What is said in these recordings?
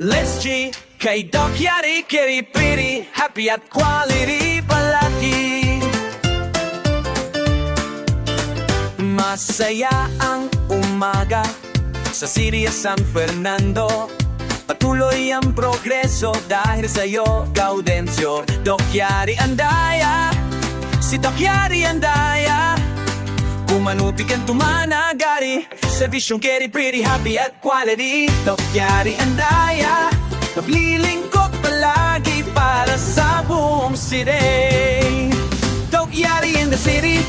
Let's G, kay Doc Yari, Kiri Piri, happy at quality palagi. Masaya ang umaga sa City of San Fernando. Patuloy ang progreso dahil sa'yo, Gaudencio. Doc Yari Andaya, si Doc Yari Andaya. Kumanuti kang tumanagari, servisyong Kiri Pretty, happy at quality. Doc Yari Andaya, naglilingkod palagi para sa buong city. Doc Yari in the city,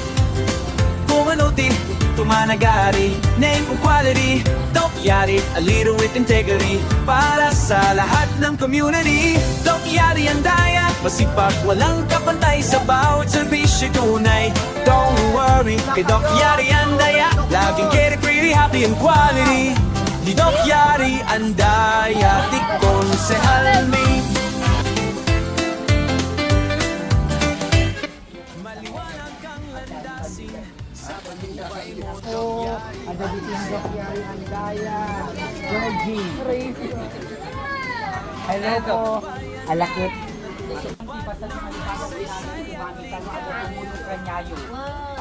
kumanuti, tumanagari, name o quality. Doc Yari, a leader with integrity, para sa lahat ng community. Doc Yari Andaya, masipag, walang kapantay sa bawat serbisyo tunay. Don't worry, kay Doc Yari Andaya, laging Kiri Pretty, happy and quality. Di Doc Yari Andaya, di Konsehal May. Maliwanag kang landasin sa pagbuhay mo, Doc Yari. Ada di Doc Yari Andaya, Georgie. Hello po, alakit. Basta sa malibagan natin, kumami ka na ako tumulong kanyayo.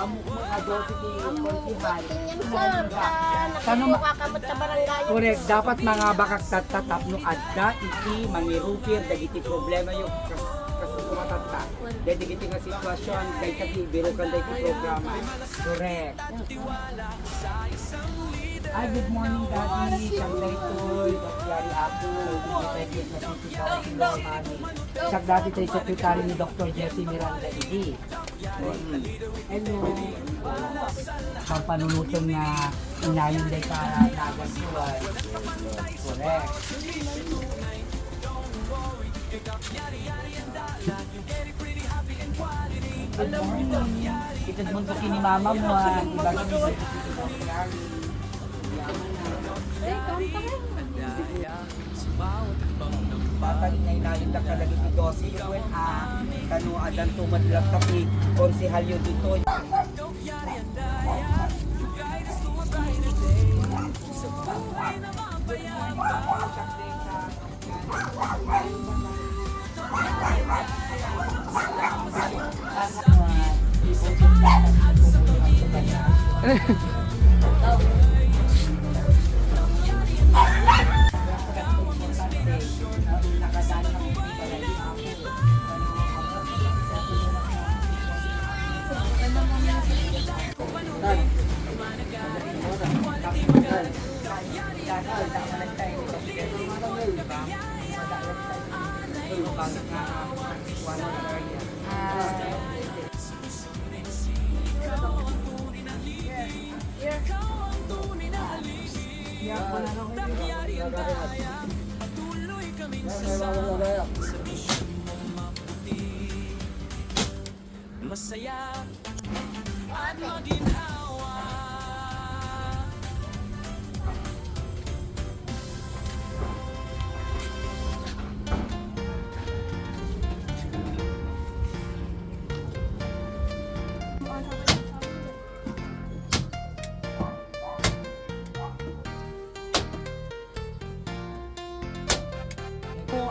Ang mga dosi di Konsihan. Tanong Kakamot sa barangay. correct, dapat mga bakak tatap no adda, iti, mangirupir, dagiti problema yung kasukumatatta. Dagiti nga sitwasyon, kay kati, biro kan dagiti programa. Correct. Ay, good morning, Daddy. Siyempre ito'y Doc Yari Apo. Hindi tayo kasi si Dr. Mani. Siya dati tayo sekretary ni Dr. Jessie Miranda Idi. Hello. Pampanunutong na inayon day para nagasuan. Correct. Good morning. Itad mo ito kini mama mo. Iba kini sa Dr. Yari. Batang na inayon na kalagi ni Dosi Yuen kanu adan tumadlak tapi konsehal yun dito. Masaya at maginhawa.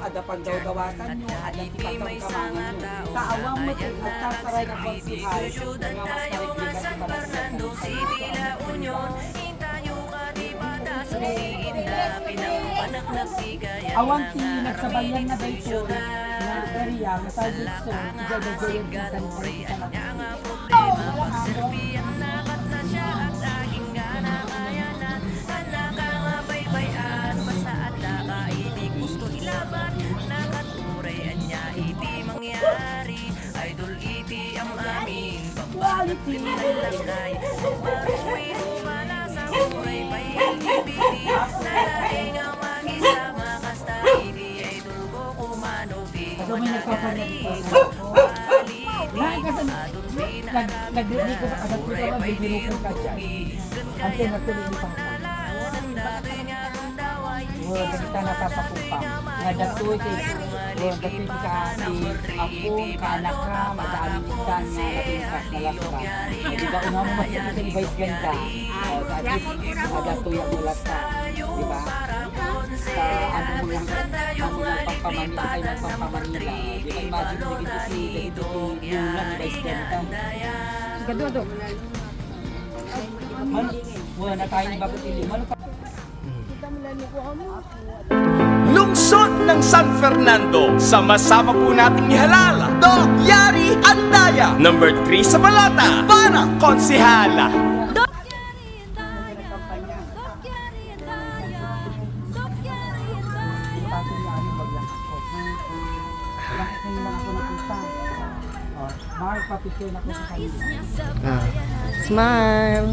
Ada pagdawdawatan nyo, ada pagkakamangan nyo. Kaawang mo at kaparay ng konsihal. Ciudad tayo nga San Fernando City, La Union. Intayo ka di bata sa iinda, pinangpanak nagsigaya Awang nagsabayan na dito na area, masajid so, igagagawin sa San Fernando. nga problema, pagserbiyan nakat na siya at aging gana kaya na. Anak ka nga baybayan, basta at laka, hindi gusto ilaban. Nakaturay niya, hindi mangyari. Idol iti ang amin, Quality! lalay. Maruwi, wala sa muray, paihigipiti. Lalaki nga mag-isama, kasta hindi idol ko kumanuti. Ano may nagpapalit pa? Nag-ready ko sa kasat ko na bibiro ka dyan. Ante natuloy ni Pangka. Kita nasasakupang. Nga datoy kay datoy ka si ako, kaanak ka, madaanin ka nga nabingkas na lasta. Di ba una mo mas kasi vice ganda. At least datoy ang lasta. Di ba? sa ano mo lang pagpamanila kayo nagpapamanila. Di ba imagine mo dito si Yulan, Vice Ganda. Ganda to. Wala na tayong bagot ili. Mano pa? Lungsod ng San Fernando, sama-sama po nating ihalala Doc Yari Andaya, number 3 sa balota para konsihala. Mark, papicture na ko sa kanila. Smile.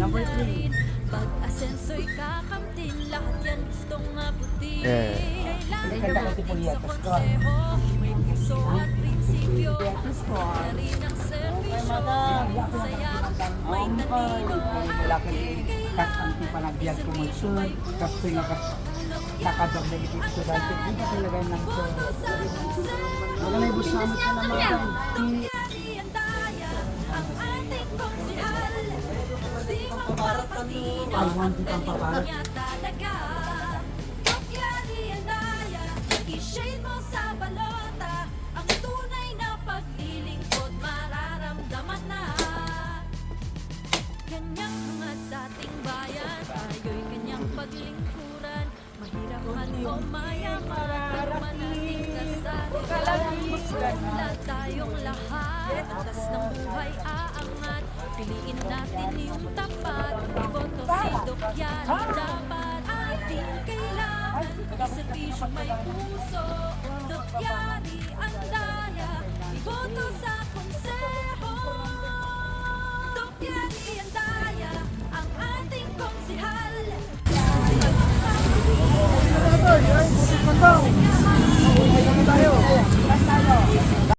Number 3. Pag-asenso'y kakamtin, lahat yan gustong mabuti. Ang ganda kasi po yan. Tapos ko. May puso at prinsipyo, rin ang servisyo. Saya, may talino, Malaki kas ang panagbiag ko mo soon. Kasi nga kas kakadog na ito estudyante. Hindi talaga ng so. Wala na yung busamot na naman. ang ating konsihal. Di magpapatingin I want it ang paparat. niya talaga. Dokyari Andaya, i-shade mo sa balota. Ang tunay na paglilingkod mararamdaman na. Kanyang hangad sa ating bayan, tayo'y kanyang paglingkuran. Mahirap man o mayaman, pero manating kasari. Wala tayong lahat, antas ng buhay aangat. Piliin natin yung tapat, iboto si Dokyari dapat. Ating kailangan, iservisyo may puso. Dokyari Andaya, iboto sa konseho. Dokyari Andaya, ang ating konsihal.